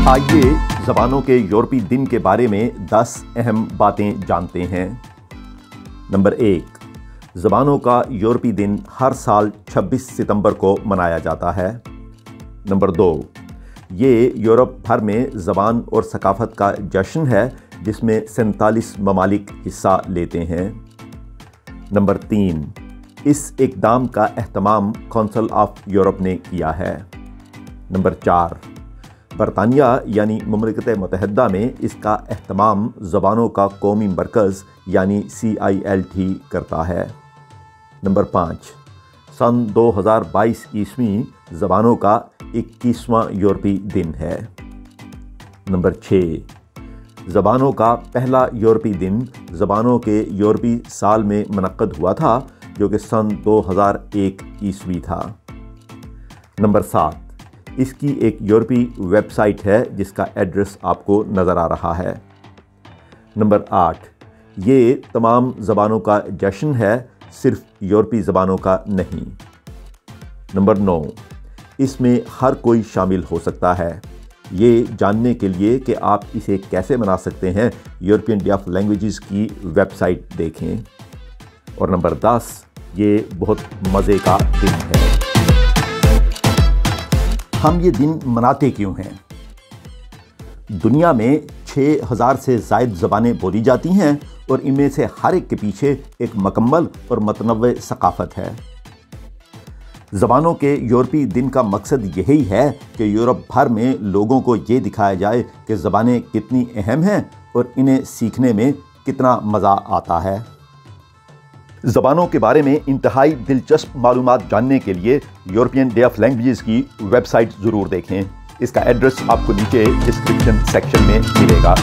आइए ज़बानों के यूरोपीय दिन के बारे में 10 अहम बातें जानते हैं। नंबर 1, ज़बानों का यूरोपीय दिन हर साल 26 सितंबर को मनाया जाता है। नंबर 2, ये यूरोप भर में ज़बान और सकाफ़त का जश्न है जिसमें 47 ममालिक हिस्सा लेते हैं। नंबर 3, इस इक़दाम का एहतमाम काउंसिल ऑफ यूरोप ने किया है। नंबर 4, बरतानिया यानी मुमलिकत मुत्तहिदा में इसका एहतमाम ज़बानों का कौमी मरकज़ यानी CILT करता है। नंबर 5, सन 2022 ईस्वी ज़बानों का 21वां यूरोपीय दिन है। नंबर 6, ज़बानों का पहला यूरोपीय दिन ज़बानों के यूरोपीय साल में मुनक़्क़द हुआ था जो कि सन 2001 ईस्वी था। नंबर 7, इसकी एक यूरोपीय वेबसाइट है जिसका एड्रेस आपको नज़र आ रहा है। नंबर 8, ये तमाम ज़बानों का जश्न है, सिर्फ यूरोपीय ज़बानों का नहीं। नंबर 9, इसमें हर कोई शामिल हो सकता है। ये जानने के लिए कि आप इसे कैसे मना सकते हैं, यूरोपियन डे ऑफ लैंग्वेजेस की वेबसाइट देखें। और नंबर 10, ये बहुत मज़े का दिन है। हम ये दिन मनाते क्यों हैं? दुनिया में 6000 से ज़ायद ज़बानें बोली जाती हैं और इनमें से हर एक के पीछे एक मुकम्मल और मतनव्वे सकाफ़त है। ज़बानों के यूरोपीय दिन का मकसद यही है कि यूरोप भर में लोगों को ये दिखाया जाए कि ज़बानें कितनी अहम हैं और इन्हें सीखने में कितना मज़ा आता है। ज़बानों के बारे में इंतहाई दिलचस्प मालूमात जानने के लिए यूरोपियन डे ऑफ लैंग्वेजेस की वेबसाइट ज़रूर देखें। इसका एड्रेस आपको नीचे डिस्क्रिप्शन सेक्शन में मिलेगा।